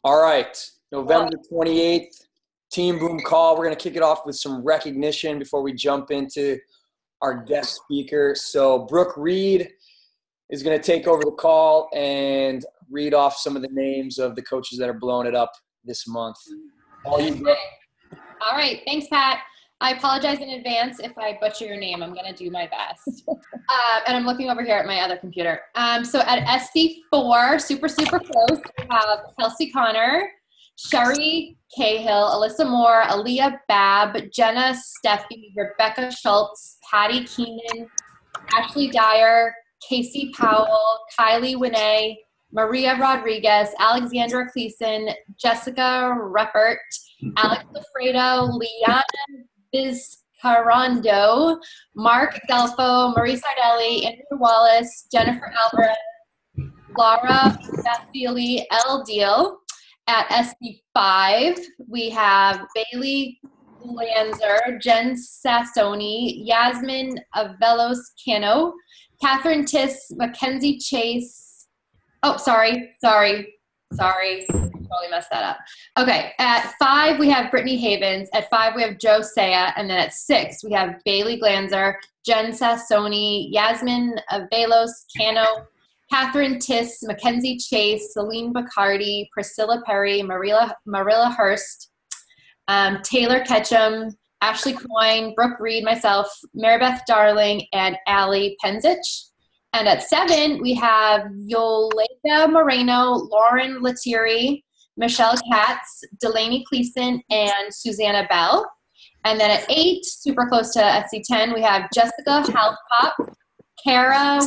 All right, November 28th, Team Boom Call. We're going to kick it off with some recognition before we jump into our guest speaker. So Brooke Reed is going to take over the call and read off some of the names of the coaches that are blowing it up this month. All right, thanks, Pat. I apologize in advance if I butcher your name. I'm going to do my best. And I'm looking over here at my other computer. So at SC4, super close, we have Kelsey Connor, Sherry Cahill, Alyssa Moore, Aaliyah Babb, Jenna Steffi, Rebecca Schultz, Patty Keenan, Ashley Dyer, Casey Powell, Kylie Winay, Maria Rodriguez, Alexandra Cleason, Jessica Reppert, Alex Lafredo, Liana Vizcarrondo, Mark Delfo, Marie Sardelli, Andrew Wallace, Jennifer Alvarez, Laura Basili L. Deal. At SB5, we have Bailey Lanzer, Jen Sassoni, Yasmin Avelos Cano, Catherine Tiss, Mackenzie Chase. Oh, sorry. Probably messed that up. Okay, at 5, we have Brittany Havens. At 5, we have Joe Saya. And then at 6, we have Bailey Glanzer, Jen Sassoni, Yasmin Avelos Cano, Catherine Tiss, Mackenzie Chase, Celine Bacardi, Priscilla Perry, Marilla Hurst, Taylor Ketchum, Ashley Coyne, Brooke Reed, myself, Maribeth Darling, and Allie Penzich. And at 7, we have Yolanda Moreno, Lauren Lettieri, Michelle Katz, Delaney Cleason, and Susanna Bell. And then at 8, super close to SC10, we have Jessica Halpop, Kara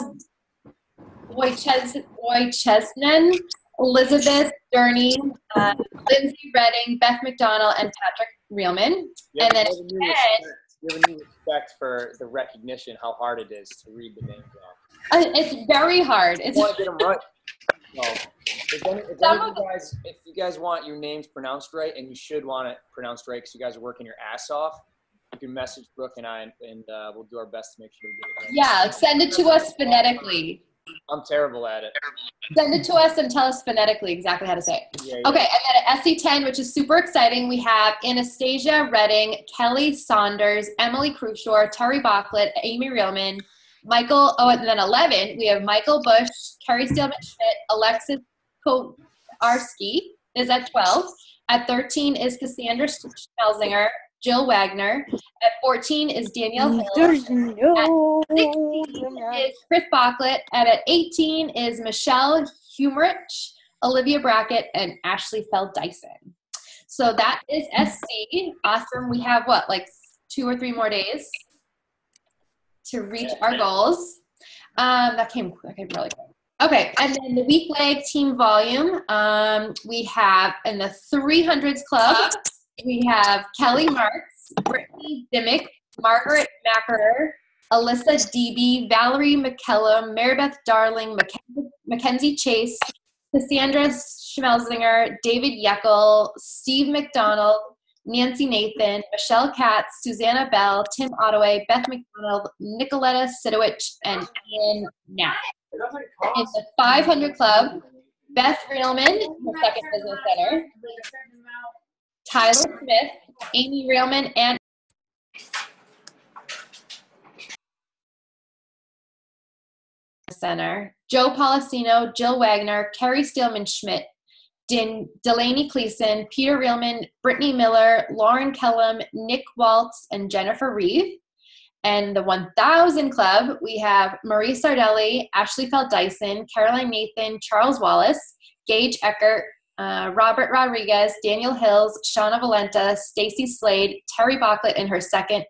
Wojciechnen, Elizabeth Durney, Lindsay Redding, Beth McDonald, and Patrick Reelman. And then you have a new respect for the recognition, how hard it is to read the names off. It's very hard. You want to get them right. If you guys want your names pronounced right, and you should want it pronounced right because you guys are working your ass off, you can message Brooke and I, and we'll do our best to make sure we get it right. Yeah, send it to us phonetically. I'm terrible at it. Send it to us and tell us phonetically exactly how to say it. Yeah. Okay, and then at SC10, which is super exciting, we have Anastasia Redding, Kelly Saunders, Emily Crushore, Terry Bachlet, Amy Reelman, and then 11, we have Michael Bush, Carrie Steelman-Schmidt, Alexis Kowarski is at 12. At 13 is Cassandra Schmelzinger, Jill Wagner. At 14 is Danielle Hill. There's no. At 16 is Chris Bachlet. And at 18 is Michelle Humerich, Olivia Brackett, and Ashley Feld-Dyson. So that is SC. Awesome. We have like 2 or 3 more days to reach our goals. That came really quick. Okay, and then the week leg team volume, we have in the 300s club, we have Kelly Marks, Brittany Dimmick, Margaret Mackerer, Alyssa Debe, Valerie McKellum, Maribeth Darling, Mackenzie Chase, Cassandra Schmelzinger, David Yeckel, Steve McDonald, Nancy Nathan, Michelle Katz, Susanna Bell, Tim Ottaway, Beth McDonald, Nicoletta Sidowich, and Ian Knapp. In the 500 club, Beth Reelman, the second business center, Tyler Smith, Amy Reelman, and center, Joe Policino, Jill Wagner, Carrie Steelman-Schmidt, Delaney Cleason, Peter Reelman, Brittany Miller, Lauren Kellum, Nick Waltz, and Jennifer Reeve. And the 1000 club, we have Marie Sardelli, Ashley Feld-Dyson, Caroline Nathan, Charles Wallace, Gage Eckert, Robert Rodriguez, Daniel Hills, Shauna Valenta, Stacy Slade, Terry Bachlet in her second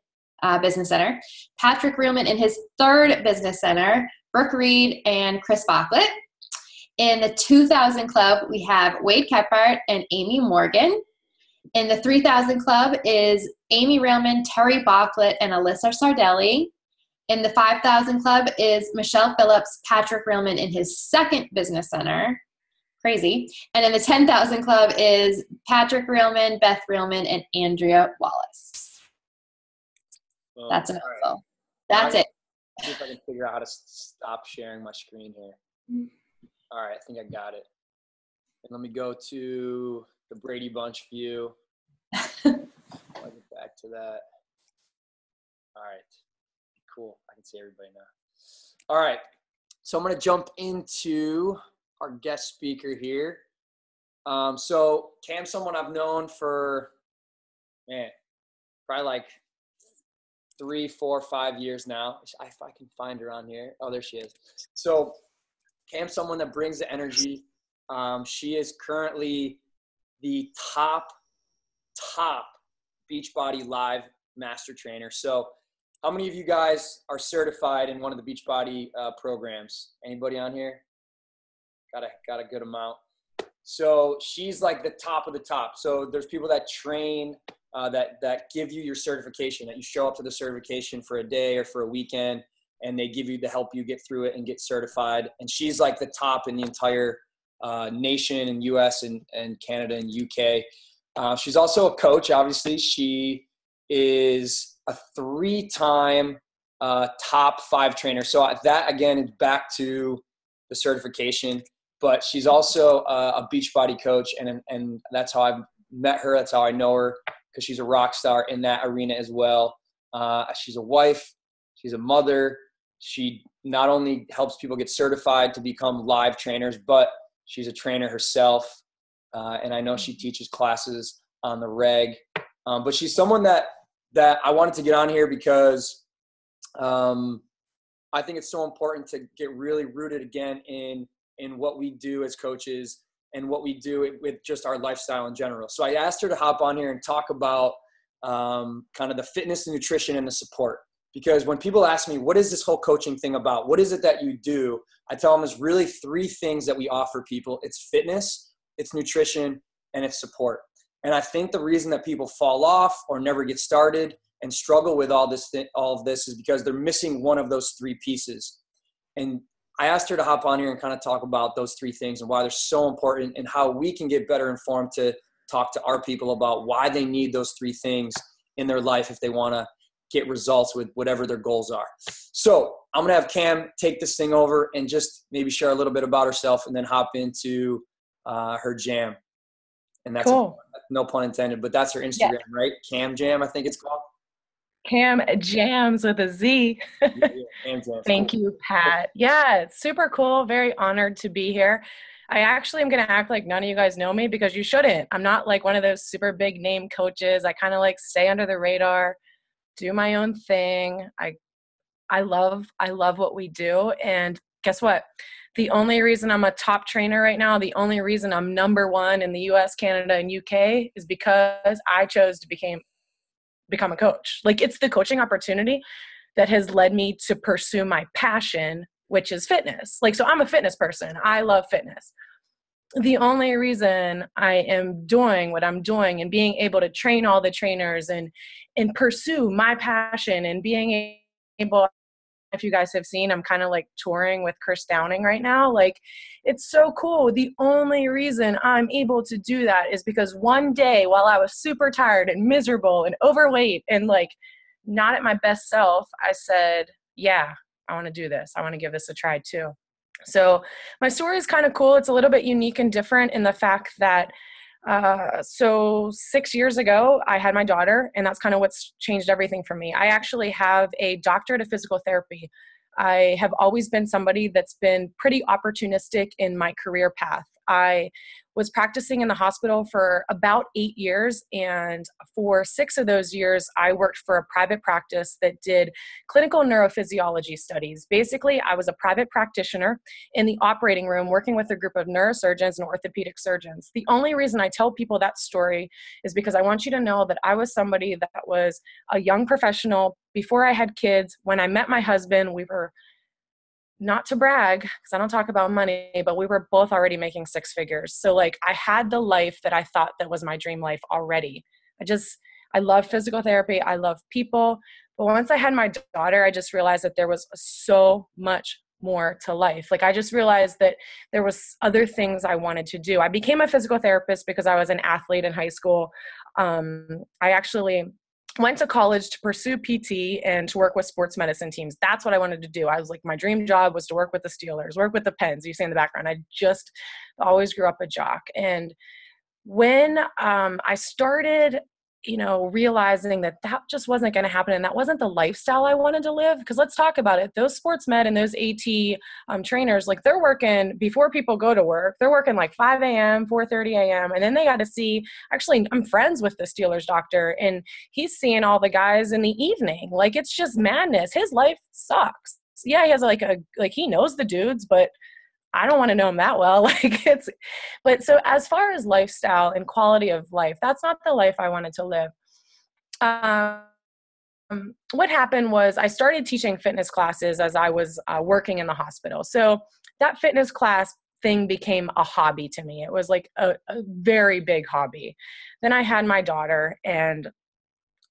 business center, Patrick Reelman in his third business center, Brooke Reed, and Chris Bachlet. In the 2000 club, we have Wade Kephart and Amy Morgan. In the 3000 club is Amy Reelman, Terry Bachlet, and Alyssa Sardelli. In the 5000 club is Michelle Phillips, Patrick Reelman in his second business center. Crazy. And in the 10,000 club is Patrick Reelman, Beth Reelman, and Andrea Wallace. That's a mouthful. Right. That's it. See if I can figure out how to stop sharing my screen here. All right, I think I got it. And let me go to the Brady Bunch view. I'll get back to that. All right. Cool. I can see everybody now. All right. So I'm going to jump into our guest speaker here. So Cam's someone I've known for, probably like 3, 4, 5 years now. If I can find her on here. Oh, there she is. So Cam's someone that brings the energy. She is currently the top Beachbody Live master trainer. So how many of you guys are certified in one of the Beachbody programs? Anybody on here? Got a good amount. So she's like the top of the top. So there's people that train, that give you your certification, that you show up to the certification for a day or for a weekend, and they give you to help you get through it and get certified. And she's like the top in the entire nation in US and Canada and UK. She's also a coach. Obviously, she is a 3-time top 5 trainer. So that again is back to the certification. But she's also a Beachbody coach, and that's how I've met her. That's how I know her, because she's a rock star in that arena as well. She's a wife. She's a mother. She not only helps people get certified to become live trainers, but she's a trainer herself. And I know she teaches classes on the reg. But she's someone that I wanted to get on here because I think it's so important to get really rooted again in what we do as coaches and what we do with just our lifestyle in general. So I asked her to hop on here and talk about kind of the fitness, the nutrition, and the support. Because when people ask me, what is this whole coaching thing about? What is it that you do? I tell them there's really 3 things that we offer people. It's fitness, it's nutrition, and it's support. And I think the reason that people fall off or never get started and struggle with all of this is because they're missing one of those 3 pieces. And I asked her to hop on here and kind of talk about those 3 things and why they're so important and how we can get better informed to talk to our people about why they need those 3 things in their life if they want to get results with whatever their goals are. So I'm going to have Cam take this thing over and just maybe share a little bit about herself and then hop into her jam. And that's cool. No pun intended, but that's her Instagram, right? Cam Jam, I think it's called. Kam Jamz with a Z. Cam Jam. Thank you, Pat. Yeah, it's super cool. Very honored to be here. I actually am going to act like none of you guys know me because you shouldn't. I'm not like one of those super big name coaches. I kind of like stay under the radar, do my own thing. I love what we do. And guess what? The only reason I'm a top trainer right now, the only reason I'm number 1 in the US, Canada, and UK is because I chose to become a coach. Like, it's the coaching opportunity that has led me to pursue my passion, which is fitness. Like, so I'm a fitness person. I love fitness. The only reason I am doing what I'm doing and being able to train all the trainers and pursue my passion and being able, if you guys have seen, I'm kind of like touring with Chris Downing right now. Like, it's so cool. The only reason I'm able to do that is because one day while I was super tired and miserable and overweight and like not at my best self, I said, yeah, I want to do this. I want to give this a try too. So my story is kind of cool. It's a little bit unique and different in the fact that so 6 years ago, I had my daughter, and that's kind of what's changed everything for me. I actually have a doctorate of physical therapy. I have always been somebody that's been pretty opportunistic in my career path. I was practicing in the hospital for about 8 years, and for 6 of those years, I worked for a private practice that did clinical neurophysiology studies. Basically, I was a private practitioner in the operating room working with a group of neurosurgeons and orthopedic surgeons. The only reason I tell people that story is because I want you to know that I was somebody that was a young professional before I had kids. When I met my husband, we were, not to brag, because I don't talk about money, but we were both already making 6 figures. So like, I had the life that I thought that was my dream life already. I love physical therapy. I love people. But once I had my daughter, I just realized that there was so much more to life. Like, I just realized that there was other things I wanted to do. I became a physical therapist because I was an athlete in high school. I actually went to college to pursue PT and to work with sports medicine teams. That's what I wanted to do. I was like, my dream job was to work with the Steelers, work with the Pens. You see in the background, I just always grew up a jock. And when I started, realizing that just wasn't going to happen and that wasn't the lifestyle I wanted to live, because let's talk about it. Those sports med and those AT trainers, like they're working before people go to work. They're working like 5 a.m., 4:30 a.m. And then they got to see, actually, I'm friends with the Steelers doctor and he's seeing all the guys in the evening. Like, it's just madness. His life sucks. Yeah, he has he knows the dudes, but I don't want to know him that well. But so as far as lifestyle and quality of life, that's not the life I wanted to live. What happened was I started teaching fitness classes as I was working in the hospital. So that fitness class thing became a hobby to me. It was like a very big hobby. Then I had my daughter, and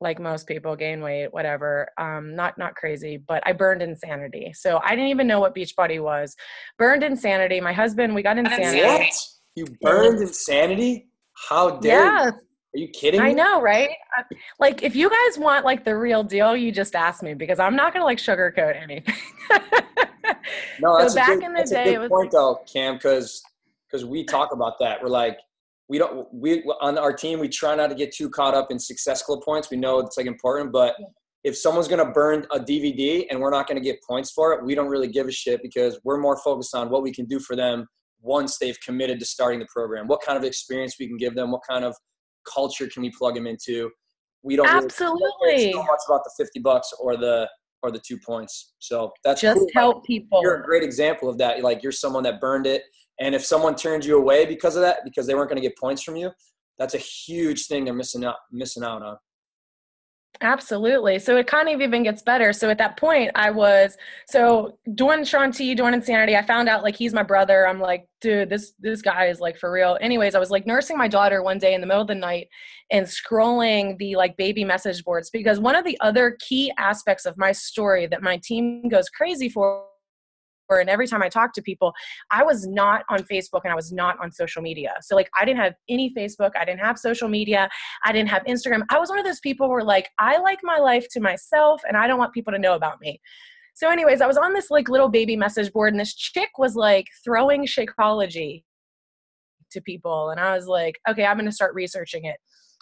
like most people, gain weight, whatever. Not crazy, but I burned insanity. So I didn't even know what Beachbody was. Burned insanity. My husband, we got insanity. What? You burned insanity? How dare you? Are you kidding me? I know, right? Like, if you guys want like the real deal, you just ask me, because I'm not gonna like sugarcoat anything. No, that's a good point though, Cam, because we talk about that. We're like, we on our team, we try not to get too caught up in success club points. We know it's like important, but if someone's going to burn a DVD and we're not going to get points for it, we don't really give a shit, because we're more focused on what we can do for them once they've committed to starting the program, what kind of experience we can give them, what kind of culture can we plug them into. We don't absolutely really so much about the $50 or the 2 points. So that's just cool. help people. You're a great example of that. Like, you're someone that burned it. And if someone turns you away because of that, because they weren't going to get points from you, that's a huge thing they're missing out on. Absolutely. So it kind of even gets better. So at that point I was, doing Sean T, doing Insanity. I found out like he's my brother. I'm like, dude, this guy is like for real. Anyways, I was like nursing my daughter one day in the middle of the night and scrolling the like baby message boards, because one of the other key aspects of my story that my team goes crazy for, and every time I talk to people, I was not on Facebook and I was not on social media. So like, I didn't have any Facebook. I didn't have social media. I didn't have Instagram. I was one of those people who were like, I like my life to myself and I don't want people to know about me. So anyways, I was on this like little baby message board, and this chick was like throwing Shakeology to people. And I was like, okay, I'm going to start researching it.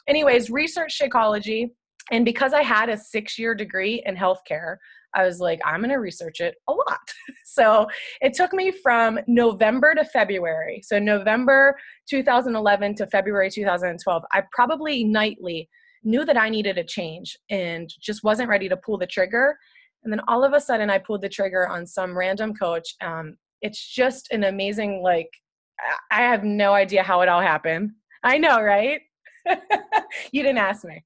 Anyways, research Shakeology. And because I had a 6-year degree in healthcare, I was like, I'm going to research it a lot. So it took me from November to February. So November 2011 to February 2012, I probably nightly knew that I needed a change and just wasn't ready to pull the trigger. And then all of a sudden I pulled the trigger on some random coach. It's just an amazing, like, I have no idea how it all happened. I know, right? You didn't ask me.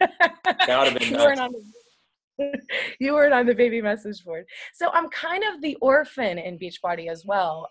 That would have been nice. You weren't on the baby message board. So I'm kind of the orphan in Beachbody as well.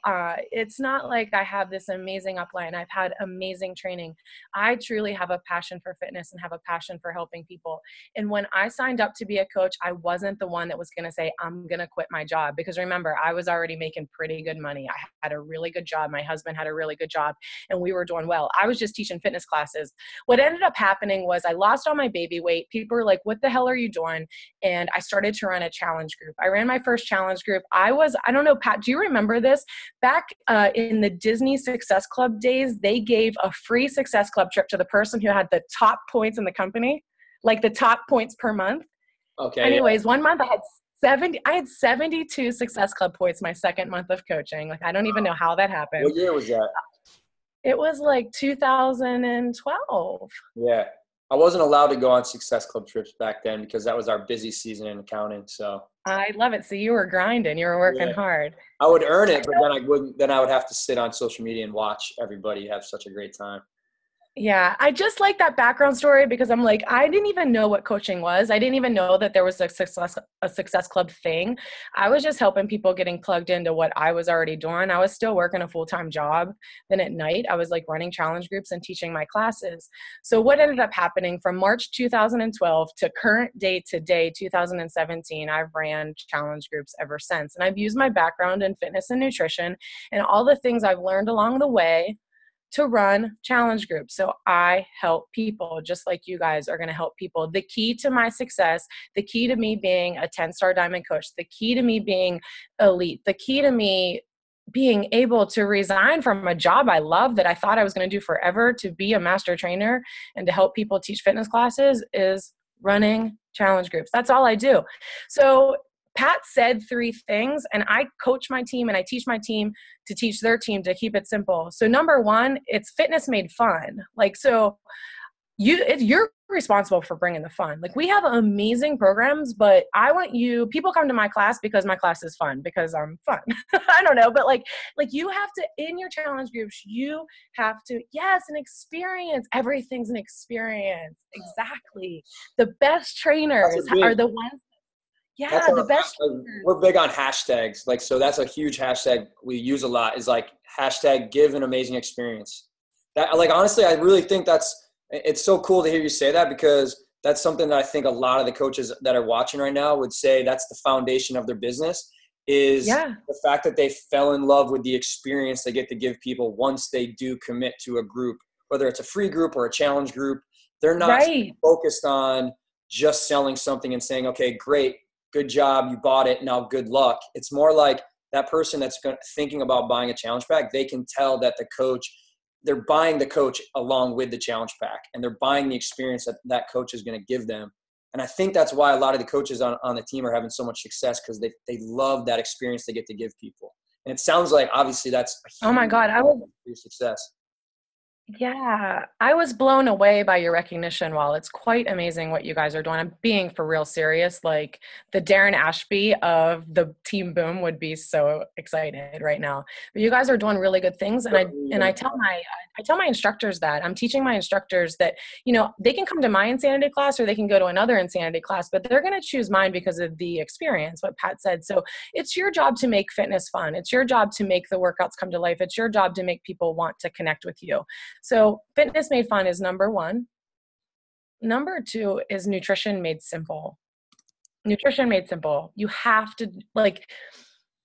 It's not like I have this amazing upline. I've had amazing training. I truly have a passion for fitness and have a passion for helping people. And when I signed up to be a coach, I wasn't the one that was going to say, I'm going to quit my job. Because remember, I was already making pretty good money. I had a really good job. My husband had a really good job and we were doing well. I was just teaching fitness classes. What ended up happening was I lost all my baby weight. People were like, what the hell are you doing? And I started to run a challenge group. I ran my first challenge group. I don't know, Pat, do you remember this? Back in the Disney Success Club days, they gave a free Success Club trip to the person who had the top points in the company, like the top points per month. Okay. Anyways, one month I had 72 Success Club points my second month of coaching. Like, I don't even know how that happened. What year was that? It was like 2012. Yeah. I wasn't allowed to go on Success Club trips back then because that was our busy season in accounting. So I love it. So you were grinding, you were working hard. I would earn it, but then I wouldn't. Then I would have to sit on social media and watch everybody have such a great time. Yeah, I just like that background story because I'm like, I didn't even know what coaching was. I didn't even know that there was a success club thing. I was just helping people getting plugged into what I was already doing. I was still working a full-time job. Then at night, I was like running challenge groups and teaching my classes. So what ended up happening from March 2012 to current day today, 2017, I've ran challenge groups ever since. And I've used my background in fitness and nutrition and all the things I've learned along the way to run challenge groups. So I help people just like you guys are going to help people. The key to my success, the key to me being a 10-star diamond coach, the key to me being elite, the key to me being able to resign from a job I love that I thought I was going to do forever to be a master trainer and to help people teach fitness classes is running challenge groups. That's all I do. So Pat said 3 things, and I coach my team and I teach my team to teach their team to keep it simple. So number 1, it's fitness made fun. Like, so you're responsible for bringing the fun. Like, we have amazing programs, but I want people come to my class because my class is fun, because I'm fun. I don't know, but like you have to, in your challenge groups, you have to, yes, an experience. Everything's an experience. Exactly. The best trainers are the ones. Yeah, the best. We're big on hashtags. Like, so that's a huge hashtag we use a lot, is like hashtag give an amazing experience. That, like, honestly, I really think it's so cool to hear you say that, because that's something that I think a lot of the coaches that are watching right now would say that's the foundation of their business, is the fact that they fell in love with the experience they get to give people once they do commit to a group, whether it's a free group or a challenge group. They're not focused on just selling something and saying, okay, great, good job, you bought it, now good luck. It's more like that person that's thinking about buying a challenge pack, they can tell that they're buying the coach along with the challenge pack, and they're buying the experience that coach is going to give them. And I think that's why a lot of the coaches on the team are having so much success, because they love that experience they get to give people. And it sounds like, obviously, that's a huge success. Yeah, I was blown away by your recognition. While it's quite amazing what you guys are doing, I'm being for real serious. Like, the Darren Ashby of the Team Boom would be so excited right now. But you guys are doing really good things, and I tell my instructors that I'm teaching my instructors that, you know, they can come to my insanity class or they can go to another insanity class, but they're going to choose mine because of the experience. What Pat said. So it's your job to make fitness fun. It's your job to make the workouts come to life. It's your job to make people want to connect with you. So fitness made fun is number 1. Number 2 is nutrition made simple. Nutrition made simple. You have to, like,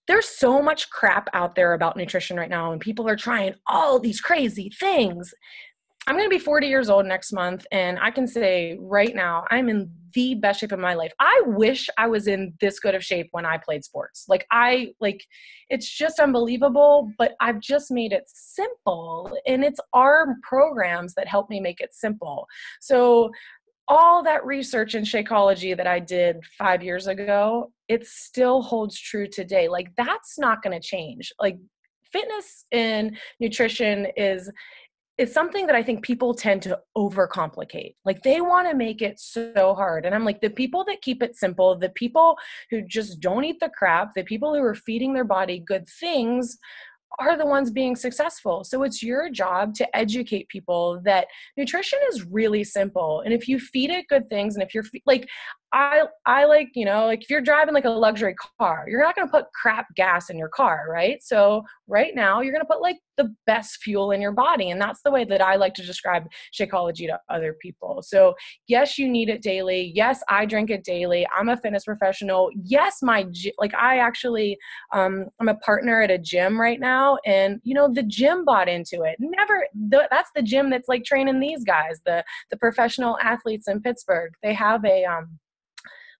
there's so much crap out there about nutrition right now, and people are trying all these crazy things. I'm going to be 40 years old next month, and I can say right now I'm in the best shape of my life. I wish I was in this good of shape when I played sports. It's just unbelievable, but I've just made it simple, and it's our programs that help me make it simple. So all that research in Shakeology that I did 5 years ago, it still holds true today. Like, that's not going to change. Like, fitness and nutrition is something that I think people tend to overcomplicate. Like, they want to make it so hard. And I'm like, the people that keep it simple, the people who just don't eat the crap, the people who are feeding their body good things are the ones being successful. So it's your job to educate people that nutrition is really simple. And if you feed it good things, and if you're like, I like, you know, like, if you're driving like a luxury car, you're not going to put crap gas in your car, right? So right now you're going to put like the best fuel in your body. And that's the way that I like to describe Shakeology to other people. So yes, you need it daily. Yes, I drink it daily. I'm a fitness professional. Yes, I actually, I'm a partner at a gym right now, and you know, the gym bought into it. That's the gym that's like training these guys, the professional athletes in Pittsburgh. They have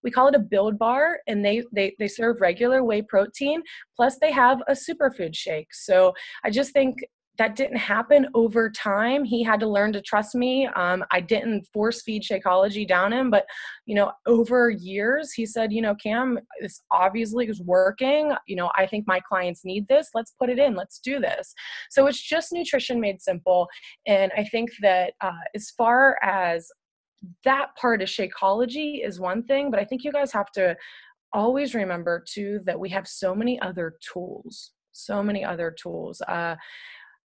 we call it a build bar, and they serve regular whey protein, plus they have a superfood shake. So I just think that didn't happen over time. He had to learn to trust me. I didn't force feed Shakeology down him, but, you know, over years, he said, you know, Cam, this obviously is working. You know, I think my clients need this. Let's put it in. Let's do this. So it's just nutrition made simple. And I think that as far as that part of Shakeology is one thing, but I think you guys have to always remember too that we have so many other tools.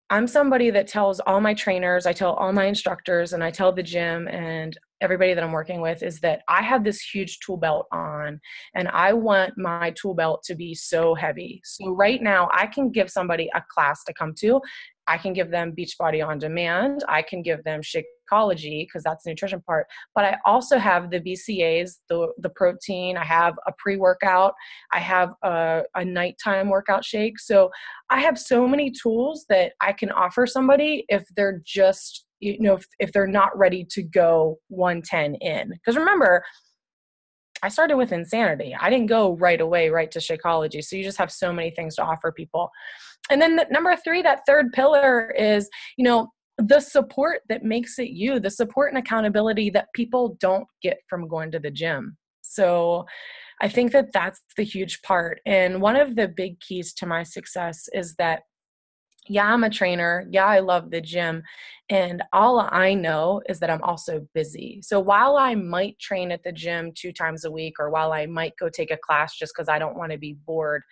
I'm somebody that tells all my trainers, I tell all my instructors, and I tell the gym and everybody that I'm working with is that I have this huge tool belt on, and I want my tool belt to be so heavy. So right now I can give somebody a class to come to, I can give them Beachbody On Demand. I can give them Shakeology because that's the nutrition part. But I also have the BCAAs, the protein. I have a pre-workout. I have a nighttime workout shake. So I have so many tools that I can offer somebody if they're just, if they're not ready to go 110 in. Because remember, I started with Insanity. I didn't go right away right to Shakeology. So you just have so many things to offer people. And then number 3, that third pillar is, the support that makes it you, the support and accountability that people don't get from going to the gym. So I think that that's the huge part. And one of the big keys to my success is that, yeah, I'm a trainer. Yeah, I love the gym. And all I know is that I'm also busy. So while I might train at the gym 2 times a week, or while I might go take a class just because I don't want to be bored,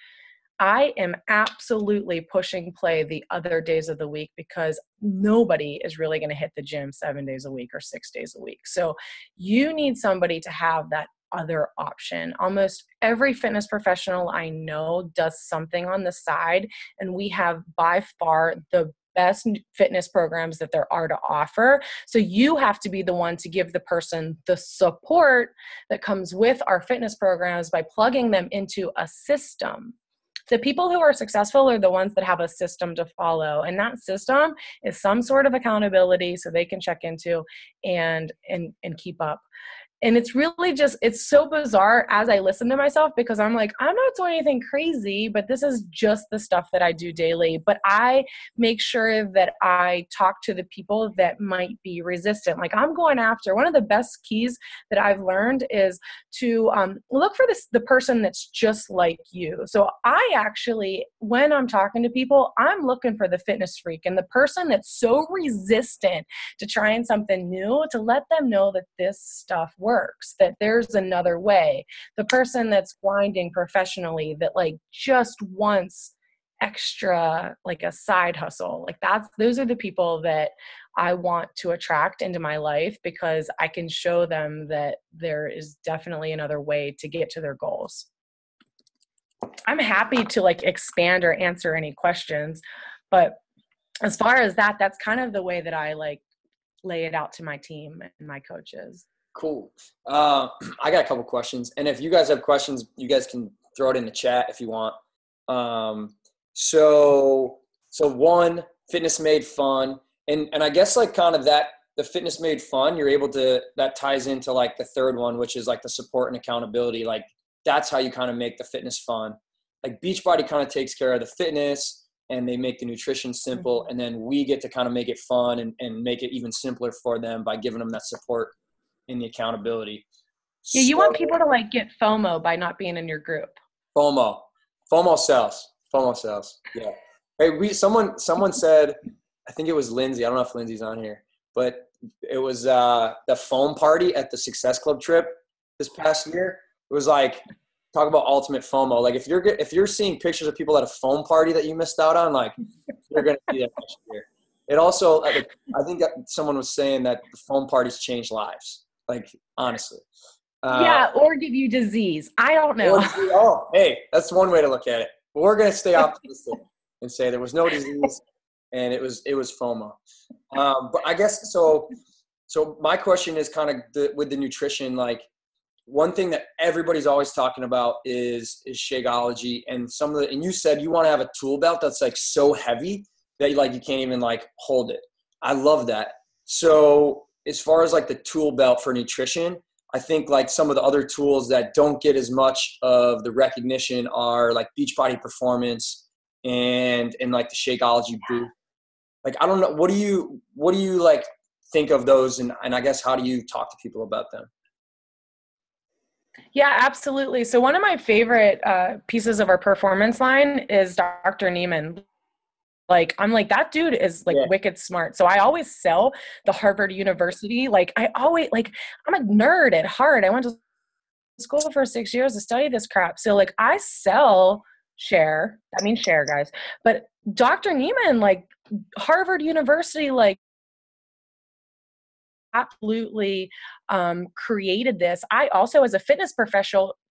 I am absolutely pushing play the other days of the week because nobody is really going to hit the gym 7 days a week or 6 days a week. So you need somebody to have that other option. Almost every fitness professional I know does something on the side, and we have by far the best fitness programs that there are to offer. So you have to be the one to give the person the support that comes with our fitness programs by plugging them into a system. The people who are successful are the ones that have a system to follow. And that system is some sort of accountability so they can check into and keep up. And it's really just, it's so bizarre as I listen to myself because I'm like, I'm not doing anything crazy, but this is just the stuff that I do daily. But I make sure that I talk to the people that might be resistant. Like I'm going after, one of the best keys that I've learned is to look for the person that's just like you. So I actually, when I'm talking to people, I'm looking for the fitness freak and the person that's so resistant to trying something new, to let them know that this stuff works, that there's another way. The person that's grinding professionally that like just wants extra, like a side hustle, like those are the people that I want to attract into my life because I can show them that there is definitely another way to get to their goals. I'm happy to like expand or answer any questions, but as far as that's kind of the way that I like lay it out to my team and my coaches. Cool. I got a couple questions, and if you guys have questions, you guys can throw it in the chat if you want. So one, fitness made fun, and I guess like kind of that, the fitness made fun, you're able to, that ties into like the third one, which is like the support and accountability. Like that's how you kind of make the fitness fun. Like Beachbody kind of takes care of the fitness and they make the nutrition simple, and then we get to kind of make it fun and make it even simpler for them by giving them that support in the accountability. Yeah, you want people to like get FOMO by not being in your group. FOMO sells. Yeah. Hey, someone said, I think it was Lindsay. I don't know if Lindsay's on here, but it was the foam party at the Success Club trip this past year. It was like, talk about ultimate FOMO. Like if you're seeing pictures of people at a foam party that you missed out on, like you're going to be there next year. It also, I think that someone was saying that the foam parties change lives. Like, honestly. Yeah, or give you disease. I don't know. Hey, that's one way to look at it. But we're going to stay optimistic and say there was no disease and it was FOMO. But I guess, so my question is kind of with the nutrition, like one thing that everybody's always talking about is Shakeology, and and you said you want to have a tool belt that's like so heavy that you can't even like hold it. I love that. So as far as like the tool belt for nutrition, I think like some of the other tools that don't get as much of the recognition are like Beachbody Performance and like the Shakeology Boost. Like, I don't know. What do you like think of those? And I guess, how do you talk to people about them? Yeah, absolutely. So one of my favorite pieces of our performance line is Dr. Neiman. Like, I'm like, that dude is like wicked smart. So I always sell the Harvard University. Like I'm a nerd at heart. I went to school for 6 years to study this crap. So like I sell share, guys. But Dr. Neiman, like Harvard University, like absolutely created this. I also, as a fitness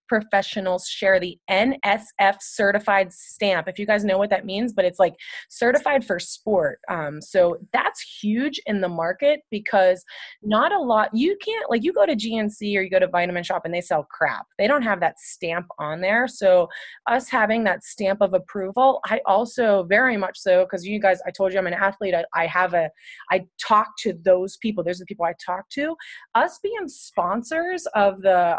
professionals share the NSF certified stamp. If you guys know what that means, but it's like certified for sport. So that's huge in the market because not a lot, you can't, like you go to GNC or you go to Vitamin Shop and they sell crap. They don't have that stamp on there. So us having that stamp of approval, I also very much so, because you guys, I told you I'm an athlete. I talk to those people. Those are the people I talk to. Us being sponsors of the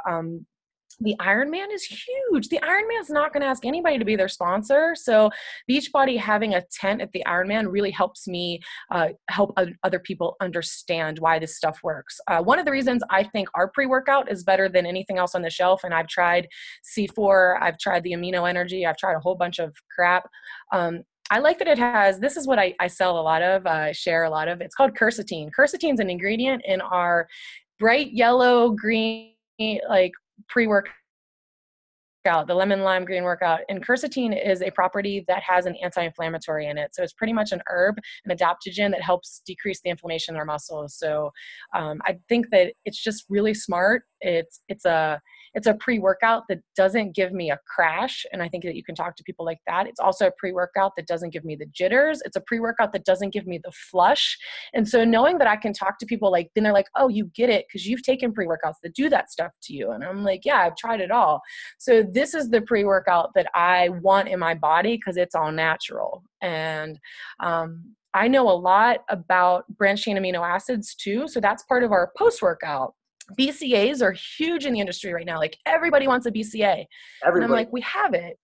Ironman is huge. The Ironman's not going to ask anybody to be their sponsor. So Beachbody having a tent at the Ironman really helps me help other people understand why this stuff works. One of the reasons I think our pre-workout is better than anything else on the shelf, and I've tried C4, I've tried the Amino Energy, I've tried a whole bunch of crap. I like that it has, this is what I sell a lot of, share a lot of. It's called quercetin. Quercetin is an ingredient in our bright yellow, green, like pre-workout, the lemon lime green workout. And quercetin is a property that has an anti-inflammatory in it. So it's pretty much an herb, an adaptogen that helps decrease the inflammation in our muscles. So I think that it's just really smart. It's a pre-workout that doesn't give me a crash. And I think that you can talk to people like that. It's also a pre-workout that doesn't give me the jitters. It's a pre-workout that doesn't give me the flush. And so knowing that I can talk to people like, then they're like, oh, you get it because you've taken pre-workouts that do that stuff to you. And I'm like, yeah, I've tried it all. So this is the pre-workout that I want in my body because it's all natural. And I know a lot about branched chain amino acids too. So that's part of our post-workout. BCAs are huge in the industry right now. Like everybody wants a BCA. And I'm like, we have it.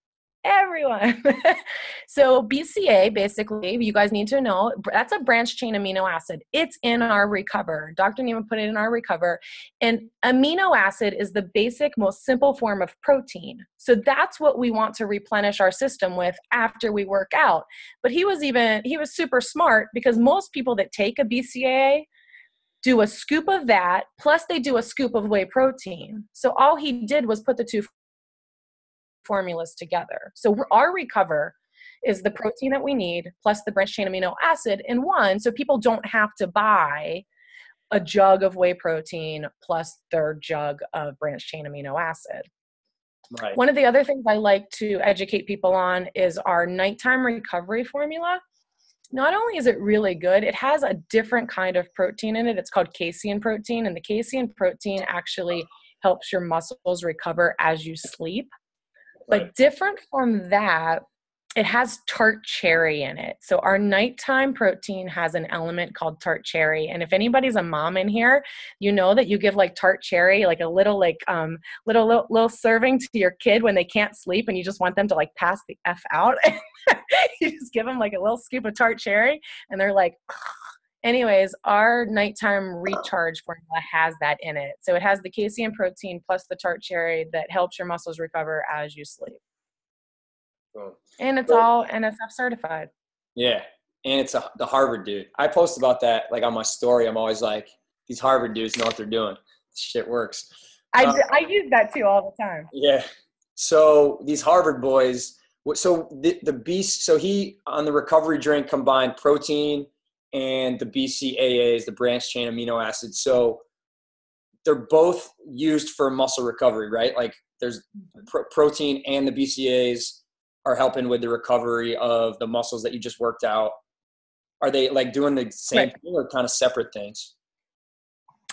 Everyone. So BCA, basically, you guys need to know, that's a branched chain amino acid. It's in our Recover. Dr. Nima put it in our Recover. And amino acid is the basic, most simple form of protein. So that's what we want to replenish our system with after we work out. But he was super smart because most people that take a BCA do a scoop of that, plus they do a scoop of whey protein. So all he did was put the two formulas together. So our Recover is the protein that we need, plus the branched chain amino acid in one, so people don't have to buy a jug of whey protein plus their jug of branched chain amino acid. Right. One of the other things I like to educate people on is our nighttime recovery formula. Not only is it really good, it has a different kind of protein in it. It's called casein protein, and the casein protein actually helps your muscles recover as you sleep. Right. But different from that, it has tart cherry in it. So our nighttime protein has an element called tart cherry. And if anybody's a mom in here, you know that you give like tart cherry, like a little little serving to your kid when they can't sleep and you just want them to like pass the F out. You just give them like a little scoop of tart cherry and they're like, anyways, our nighttime recharge formula has that in it. So it has the casein protein plus the tart cherry that helps your muscles recover as you sleep. And it's all NSF certified. Yeah. And it's the Harvard dude. I post about that like on my story. I'm always like, these Harvard dudes know what they're doing. This shit works. I use that too all the time. Yeah. So these Harvard boys, so the beast, so he on the recovery drink combined protein and the BCAAs, the branched chain amino acids. So they're both used for muscle recovery, right? Like there's protein and the BCAAs are helping with the recovery of the muscles that you just worked out. Are they like doing the same thing or kind of separate things?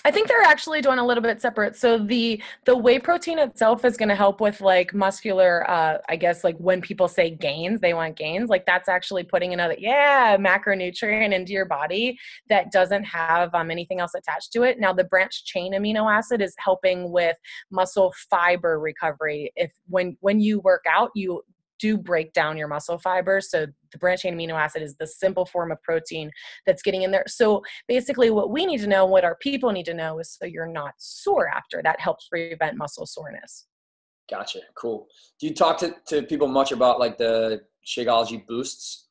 I think they're actually doing a little bit separate. So the whey protein itself is going to help with like muscular, I guess like when people say gains, they want gains. Like that's actually putting another, macronutrient into your body that doesn't have anything else attached to it. Now the branched chain amino acid is helping with muscle fiber recovery. If when you work out, you do break down your muscle fibers. So the branched chain amino acid is the simple form of protein that's getting in there. So basically what we need to know, what our people need to know is so you're not sore after. That helps prevent muscle soreness. Gotcha. Cool. Do you talk to people much about like the Shakeology boosts?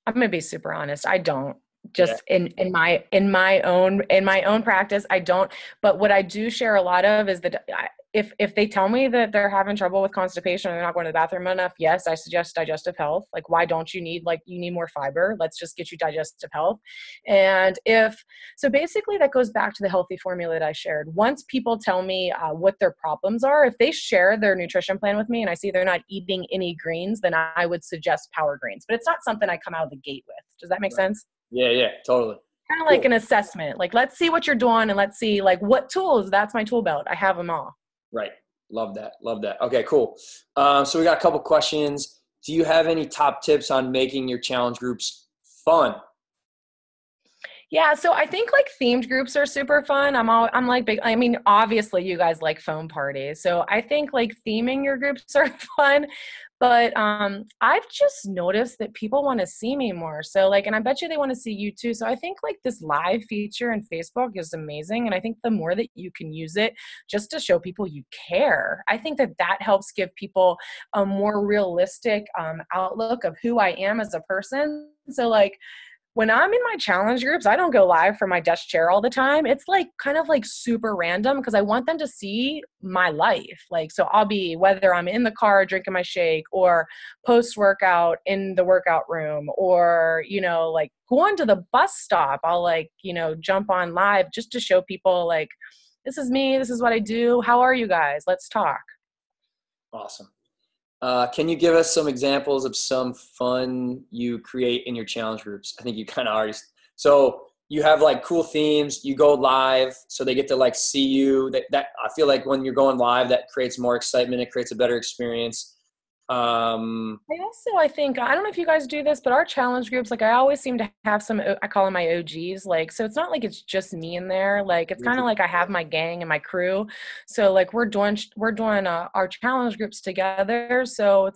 I'm going to be super honest. I don't. Just in my own practice, I don't. But what I do share a lot of is that if they tell me that they're having trouble with constipation or they're not going to the bathroom enough, yes, I suggest digestive health. Like, why don't you need, like, you need more fiber? Let's just get you digestive health. And so basically that goes back to the healthy formula that I shared. Once people tell me what their problems are, if they share their nutrition plan with me and I see they're not eating any greens, then I would suggest power greens. But it's not something I come out of the gate with. Does that make sense? Yeah, totally. Kind of like an assessment. Like, let's see what you're doing and let's see, like, what tools. That's my tool belt. I have them all. Right. Love that. Okay, cool. So we got a couple questions. Do you have any top tips on making your challenge groups fun? Yeah, so I think like themed groups are super fun. I'm like big. I mean, obviously you guys like foam parties, so I think like theming your groups are fun. But I've just noticed that people want to see me more. So like, and I bet you they want to see you too. So I think like this live feature in Facebook is amazing, and I think the more that you can use it just to show people you care, I think that that helps give people a more realistic outlook of who I am as a person. So like, when I'm in my challenge groups, I don't go live from my desk chair all the time. It's like kind of like super random because I want them to see my life. Like, so I'll be, whether I'm in the car drinking my shake or post workout in the workout room or, you know, like going to the bus stop, I'll like, you know, jump on live just to show people like, this is me, this is what I do. How are you guys? Let's talk. Awesome. Can you give us some examples of some fun you create in your challenge groups? I think you kind of already. So you have like cool themes. You go live, so they get to like see you. That I feel like when you're going live, that creates more excitement. It creates a better experience. I think, I don't know if you guys do this, but our challenge groups, like I always seem to have some, I call them my OGs. Like, so it's not like it's just me in there. Like, it's kind of like I have my gang and my crew. So like we're doing our challenge groups together. So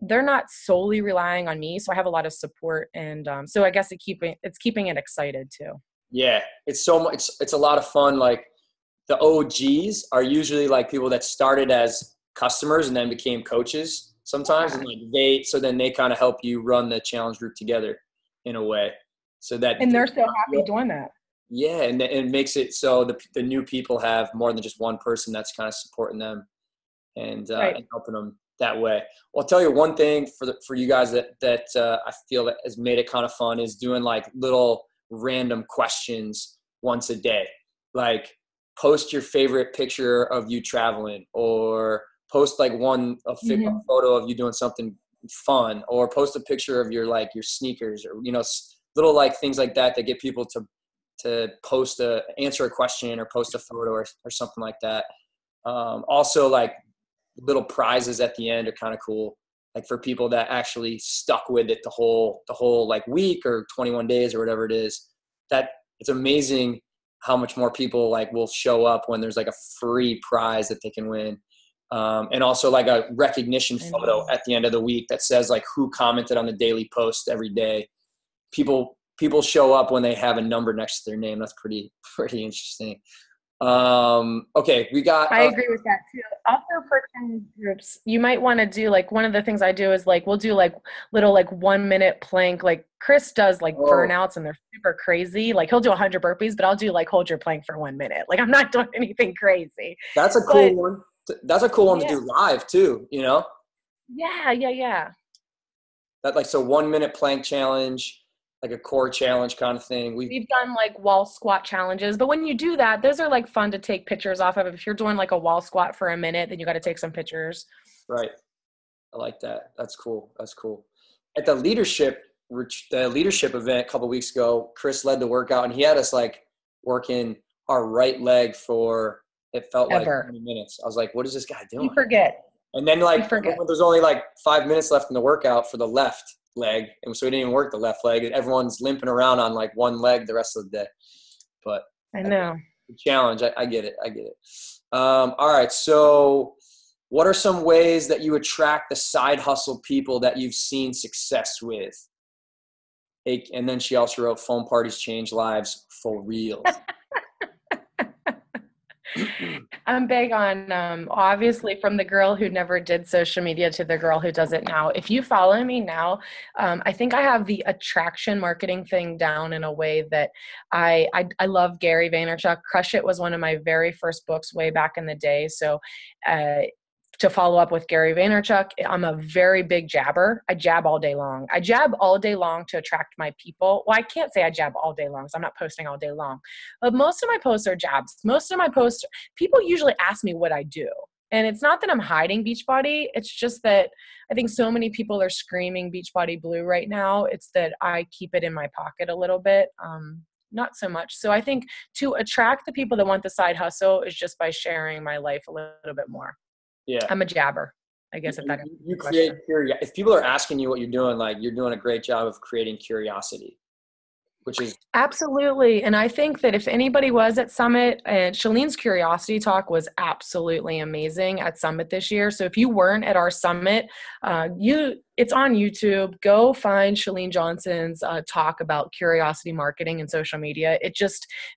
they're not solely relying on me. So I have a lot of support. And so I guess it's keeping it excited too. Yeah. It's a lot of fun. Like the OGs are usually like people that started as customers and then became coaches sometimes. Yeah. And like then they kind of help you run the challenge group together in a way and they're so happy doing that. Yeah. And it makes it so the new people have more than just one person that's kind of supporting them and helping them that way. Well, I'll tell you one thing for you guys that I feel that has made it kind of fun is doing like little random questions once a day. Like post your favorite picture of you traveling, or post like a photo of you doing something fun, or post a picture of your sneakers, or, you know, little like things like that get people to answer a question or post a photo or something like that. Also like little prizes at the end are kind of cool. Like for people that actually stuck with it the whole like week or 21 days or whatever it is, that it's amazing how much more people like will show up when there's like a free prize that they can win. And also like a recognition photo at the end of the week that says like who commented on the daily post every day. People show up when they have a number next to their name. That's pretty interesting. Okay, I agree with that too. Also for groups, you might want to do like, one of the things I do is like, we'll do like little like 1 minute plank. Like Chris does like burnouts and they're super crazy. Like he'll do 100 burpees, but I'll do like hold your plank for 1 minute. Like I'm not doing anything crazy. That's a cool one. That's a cool one to do live too, you know? Yeah. That like, so 1 minute plank challenge, like a core challenge kind of thing. We've done like wall squat challenges, but when you do that, those are like fun to take pictures off of. If you're doing like a wall squat for a minute, then you got to take some pictures. Right. I like that. That's cool. At the leadership event a couple of weeks ago, Chris led the workout and he had us like working our right leg for, it felt like 20 minutes. I was like, what is this guy doing? You forget. And then like, there's only like 5 minutes left in the workout for the left leg. And so we didn't even work the left leg. Everyone's limping around on like one leg the rest of the day. But I know. The challenge. I get it. All right. So what are some ways that you attract the side hustle people that you've seen success with? And then she also wrote, foam parties change lives for real. I'm big on, obviously, from the girl who never did social media to the girl who does it now. If you follow me now, I think I have the attraction marketing thing down in a way that I love Gary Vaynerchuk. Crush It was one of my very first books way back in the day. So to follow up with Gary Vaynerchuk, I'm a very big jabber. I jab all day long. I jab all day long to attract my people. Well, I can't say I jab all day long, so I'm not posting all day long. But most of my posts are jabs. Most of my posts, people usually ask me what I do. And it's not that I'm hiding Beachbody. It's just that I think so many people are screaming Beachbody Blue right now. It's that I keep it in my pocket a little bit. Not so much. So I think to attract the people that want the side hustle is just by sharing my life a little bit more. Yeah. I'm a jabber, I guess. You create curiosity. If people are asking you what you're doing, like you're doing a great job of creating curiosity, which is absolutely. And I think that if anybody was at Summit, and Shalene's Curiosity Talk was absolutely amazing at Summit this year. So if you weren't at our Summit, it's on YouTube. Go find Shalene Johnson's talk about curiosity marketing and social media. It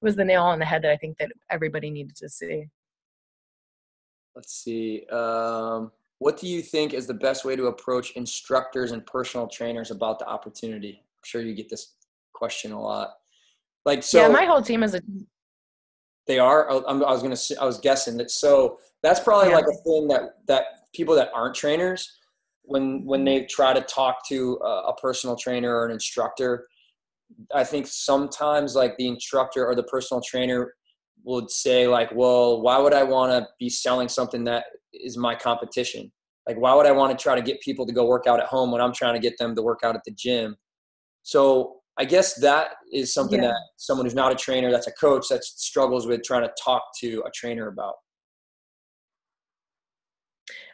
was the nail on the head that I think that everybody needed to see. Let's see. What do you think is the best way to approach instructors and personal trainers about the opportunity? I'm sure you get this question a lot. Yeah, my whole team is they are. I was guessing that. So that's probably like a thing that people that aren't trainers, when they try to talk to a personal trainer or an instructor, I think sometimes like the instructor or the personal trainer would say like, well, why would I want to be selling something that is my competition? Like, why would I want to try to get people to go work out at home when I'm trying to get them to work out at the gym? So I guess that is something that someone who's not a trainer, that's a coach, that struggles with trying to talk to a trainer about.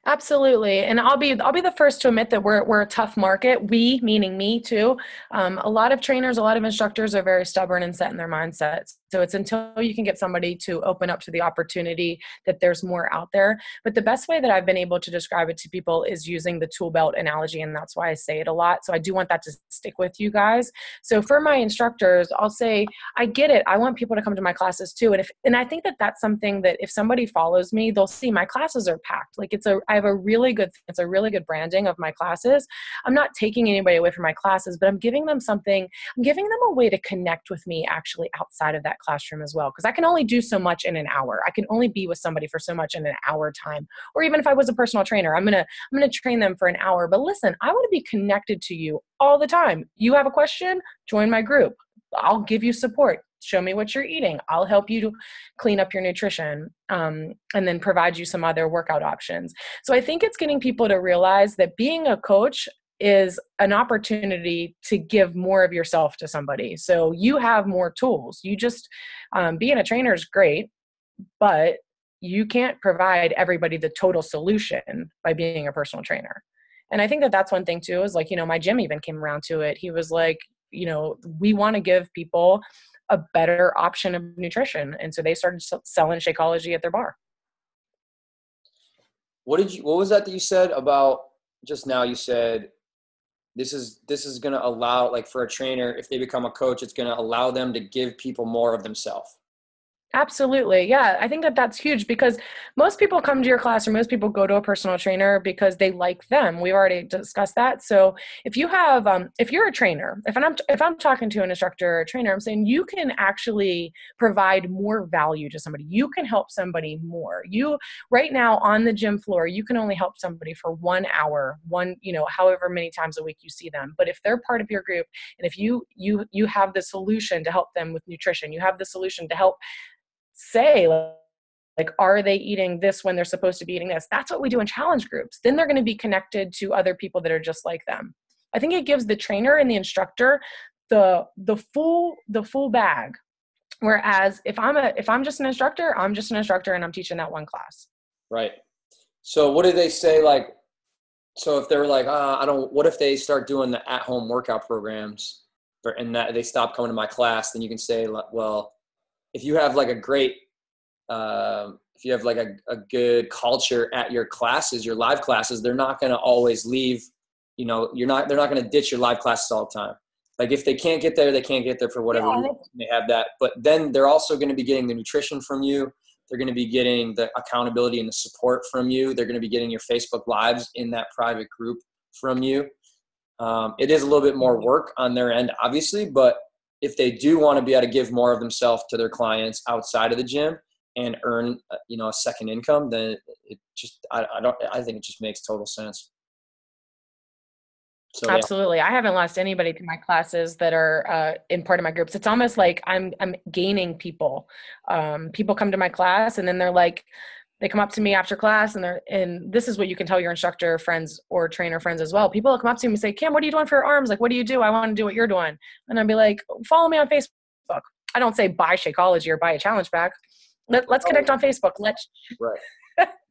Absolutely. And I'll be the first to admit that we're a tough market. We, meaning me too. A lot of trainers, a lot of instructors are very stubborn and set in their mindsets. So it's until you can get somebody to open up to the opportunity that there's more out there. But the best way that I've been able to describe it to people is using the tool belt analogy. And that's why I say it a lot. So I do want that to stick with you guys. So for my instructors, I'll say, I get it. I want people to come to my classes too. And I think that that's something that if somebody follows me, they'll see my classes are packed. Like it's a really good branding of my classes. I'm not taking anybody away from my classes, but I'm giving them a way to connect with me actually outside of that classroom as well. Because I can only do so much in an hour. I can only be with somebody for so much in an hour time. Or even if I was a personal trainer, I'm gonna train them for an hour. But listen, I want to be connected to you all the time. You have a question? Join my group. I'll give you support. Show me what you're eating. I'll help you to clean up your nutrition, and then provide you some other workout options. So I think it's getting people to realize that being a coach is an opportunity to give more of yourself to somebody. So you have more tools. You just, being a trainer is great, but you can't provide everybody the total solution by being a personal trainer. And I think that that's one thing too, is like, my gym even came around to it. He was like, we want to give people a better option of nutrition. And so they started selling Shakeology at their bar. What was that you said about just now? You said, this is going to allow, like for a trainer, if they become a coach, it's going to allow them to give people more of themselves. Absolutely. Yeah. I think that that's huge because most people come to your class or most people go to a personal trainer because they like them. We've already discussed that. So if you have, if you're a trainer, if I'm talking to an instructor or a trainer, I'm saying you can actually provide more value to somebody. You can help somebody more. Right now on the gym floor, you can only help somebody for 1 hour, however many times a week you see them. But if they're part of your group and if you have the solution to help them with nutrition, you have the solution to help say like, are they eating this when they're supposed to be eating this? That's what we do in challenge groups. Then they're going to be connected to other people that are just like them. I think it gives the trainer and the instructor the full bag. Whereas if I'm just an instructor, I'm just an instructor and I'm teaching that one class. Right. So what do they say? Like, so if they're like, what if they start doing the at-home workout programs and that they stop coming to my class, then you can say, well, if you have like a great, if you have like a good culture at your classes, your live classes, they're not going to always leave, they're not going to ditch your live classes all the time. Like if they can't get there, they can't get there for whatever reason. They have that, but then they're also going to be getting the nutrition from you. They're going to be getting the accountability and the support from you. They're going to be getting your Facebook Lives in that private group from you. It is a little bit more work on their end, obviously, but if they do want to be able to give more of themselves to their clients outside of the gym and earn, a second income, then it just, I think it just makes total sense. So, yeah. Absolutely. I haven't lost anybody to my classes that are in part of my groups. It's almost like I'm gaining people. People come to my class and then they're like, they come up to me after class and this is what you can tell your instructor friends or trainer friends as well. People will come up to me and say, Kim, what are you doing for your arms? Like, what do you do? I want to do what you're doing. And I'll be like, follow me on Facebook. I don't say buy Shakeology or buy a challenge pack. Let's connect on Facebook.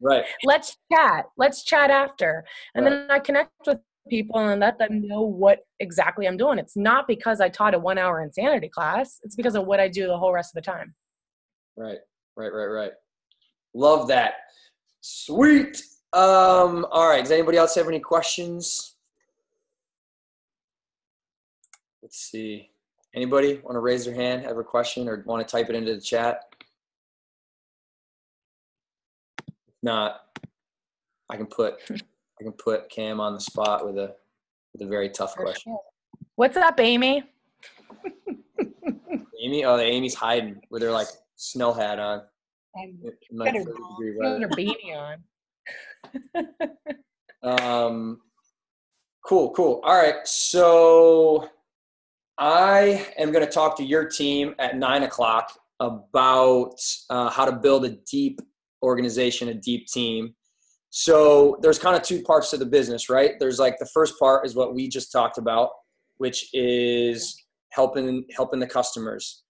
Right. Let's chat. Let's chat after. And then I connect with people and let them know what exactly I'm doing. It's not because I taught a 1 hour insanity class. It's because of what I do the whole rest of the time. Right. Love that. Sweet. All right. Does anybody else have any questions? Let's see. Anybody want to raise their hand, have a question, or want to type it into the chat? If not, I can put Cam on the spot with a very tough question. What's up, Amy? Amy? Oh, Amy's hiding with her like snow hat on. Got her beanie on. Cool. All right. So I am going to talk to your team at 9:00 about how to build a deep organization, a deep team. So there's kind of two parts to the business, right? There's like the first part is what we just talked about, which is helping the customers,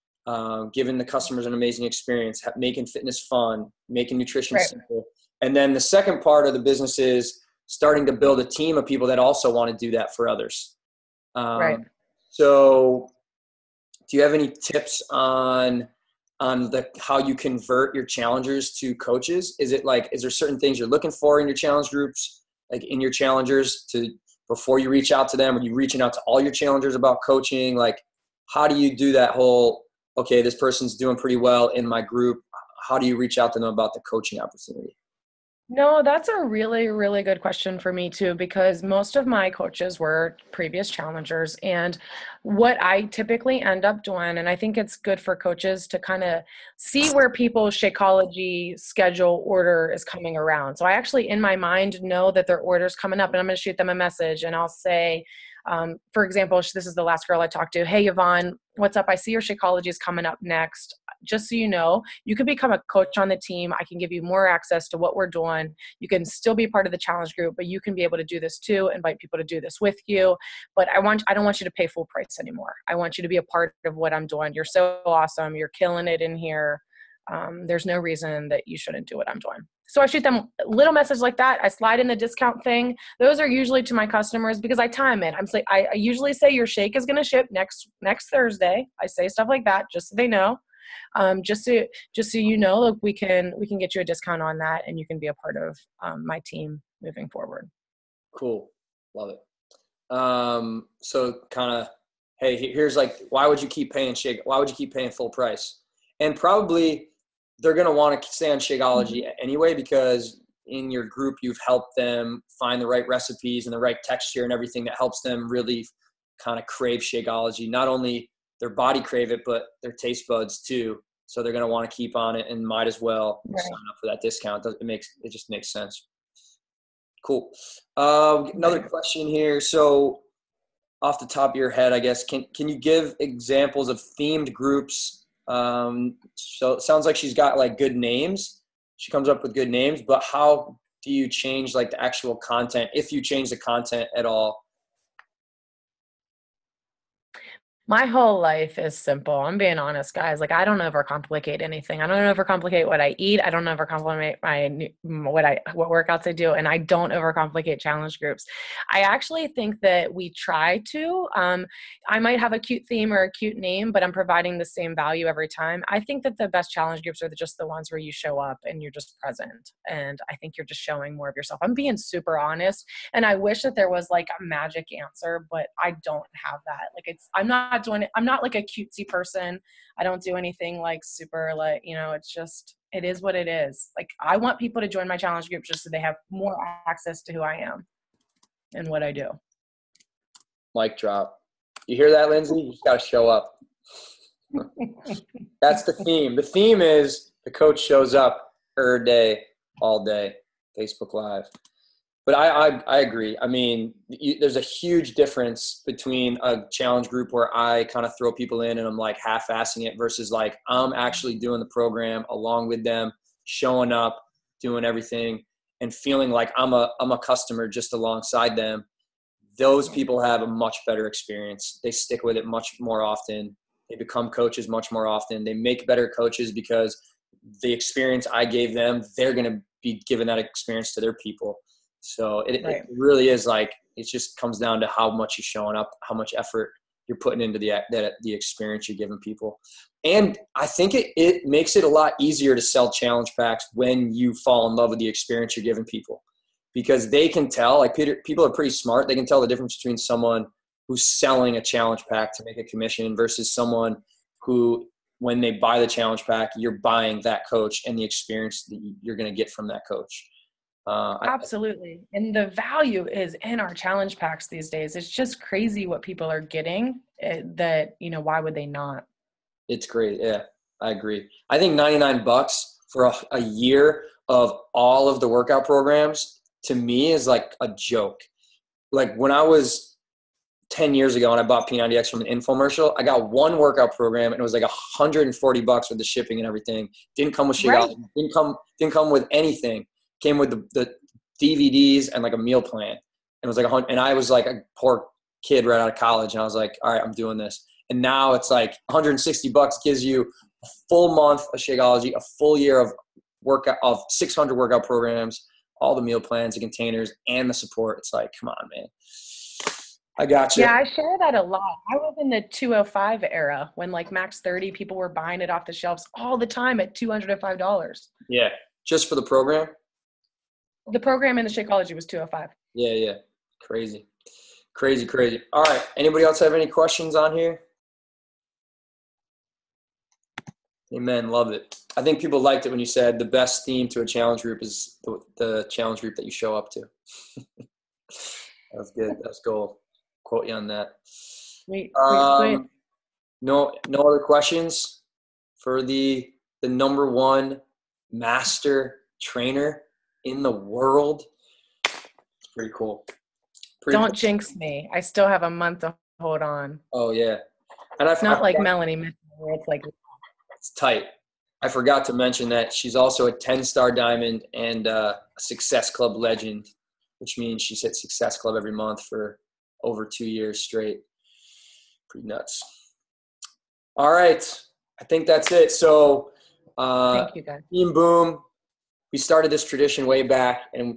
giving the customers an amazing experience, making fitness fun, making nutrition simple. And then the second part of the business is starting to build a team of people that also want to do that for others. So do you have any tips on how you convert your challengers to coaches? Is there certain things you're looking for in your challenge groups, like in your challengers before you reach out to them? Are you reaching out to all your challengers about coaching? Like, how do you do that whole, okay, this person's doing pretty well in my group. How do you reach out to them about the coaching opportunity? No, that's a really, really good question for me too, because most of my coaches were previous challengers. And what I typically end up doing, and I think it's good for coaches to kind of see where people's Shakeology schedule order is coming around. So I actually, in my mind, know that their order's coming up and I'm going to shoot them a message and I'll say, for example, this is the last girl I talked to. Hey, Yvonne, what's up? I see your Shakeology is coming up next. Just so you know, you could become a coach on the team. I can give you more access to what we're doing. You can still be part of the challenge group, but you can be able to do this too, invite people to do this with you. But I don't want you to pay full price anymore. I want you to be a part of what I'm doing. You're so awesome. You're killing it in here. There's no reason that you shouldn't do what I'm doing. So I shoot them a little message like that. I slide in the discount thing. Those are usually to my customers because I time it. I usually say your shake is going to ship next Thursday. I say stuff like that just so they know. Just so you know, look, we can get you a discount on that and you can be a part of my team moving forward. Cool. Love it. So kind of, hey, here's like, why would you keep paying full price? And probably they're going to want to stay on Shakeology anyway, because in your group, you've helped them find the right recipes and the right texture and everything that helps them really kind of crave Shakeology. Not only their body crave it, but their taste buds too. So they're going to want to keep on it and might as well sign up for that discount. It just makes sense. Cool. Another question here. So off the top of your head, I guess, can you give examples of themed groups? So it sounds like she's got like good names. She comes up with good names, but how do you change like the actual content, if you change the content at all? My whole life is simple. I'm being honest, guys. Like, I don't overcomplicate anything. I don't overcomplicate what I eat. I don't overcomplicate what workouts I do, and I don't overcomplicate challenge groups. I actually think that we try to. I might have a cute theme or a cute name, but I'm providing the same value every time. I think that the best challenge groups are just the ones where you show up and you're just present, and I think you're just showing more of yourself. I'm being super honest, and I wish that there was like a magic answer, but I don't have that. Like, I'm not doing it. I'm not like a cutesy person. I don't do anything like super, like, it's just, It is what it is. Like, I want people to join my challenge group just so they have more access to who I am and what I do. Mic drop. You hear that, Lindsay? You just got to show up. That's the theme. The theme is the coach shows up every day, all day, Facebook Live. But I agree. I mean, there's a huge difference between a challenge group where I kind of throw people in and I'm like half-assing it versus like I'm actually doing the program along with them, showing up, doing everything, and feeling like I'm a customer just alongside them. Those people have a much better experience. They stick with it much more often. They become coaches much more often. They make better coaches because the experience I gave them, they're going to be giving that experience to their people. So it really is like, it just comes down to how much you're showing up, how much effort you're putting into the experience you're giving people. And I think it makes it a lot easier to sell challenge packs when you fall in love with the experience you're giving people, because they can tell, like people are pretty smart. They can tell the difference between someone who's selling a challenge pack to make a commission versus someone who, when they buy the challenge pack, you're buying that coach and the experience that you're going to get from that coach. Absolutely. And the value is in our challenge packs these days. It's just crazy what people are getting that, why would they not? It's great. Yeah, I agree. I think $99 for a year of all of the workout programs to me is like a joke. Like when I was 10 years ago and I bought P90X from an infomercial, I got one workout program and it was like $140 with the shipping and everything. Didn't come with shit. Right. Didn't come with anything. Came with the DVDs and like a meal plan. And it was like and I was like a poor kid right out of college. And I was like, all right, I'm doing this. And now it's like $160 gives you a full month of Shakeology, a full year of workout, of 600 workout programs, all the meal plans, the containers, and the support. It's like, come on, man. I got you. Yeah, I share that a lot. I was in the 205 era when like Max 30, people were buying it off the shelves all the time at $205. Yeah. Just for the program? The program in the Shakeology was 205. Yeah. Crazy. All right. Anybody else have any questions on here? Amen. Love it. I think people liked it when you said the best theme to a challenge group is the challenge group that you show up to. That's good. That's gold. Quote you on that. Wait. No other questions for the number one master trainer in the world. It's pretty cool. Don't jinx me. I still have a month to hold on. Oh yeah. And it's not like Melanie Mitchell where it's like it's tight. I forgot to mention that she's also a 10-star diamond and a Success Club legend, which means she's hit Success Club every month for over 2 years straight. Pretty nuts. All right. I think that's it. So thank you, guys. Team Boom, we started this tradition way back, and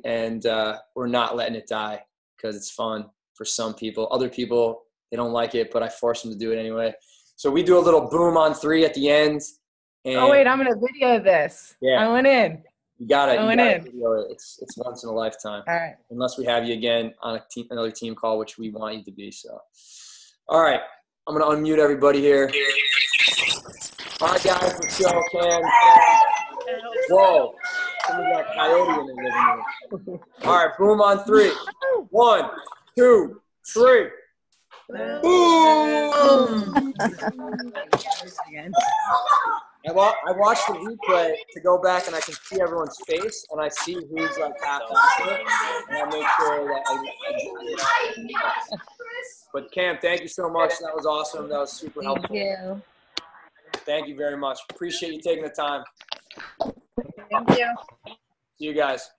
we're not letting it die because it's fun for some people. Other people, they don't like it, but I force them to do it anyway. So we do a little boom on 3 at the end. And oh, wait, I'm going to video this. Yeah. I went in. You got it. I went in. Video it. It's once in a lifetime. All right. Unless we have you again on another team call, which we want you to be. So, all right. I'm going to unmute everybody here. All right, guys. Michelle, Cam. Whoa. Someone got a coyote in the living room. All right. Boom on 3. 1, 2, 3. Boom! I watched the replay to go back and I can see everyone's face and I see who's like half it, and I make sure that I But Cam, thank you so much. That was awesome. That was super helpful. Thank you. Thank you very much. Appreciate you taking the time. Thank you. See you guys.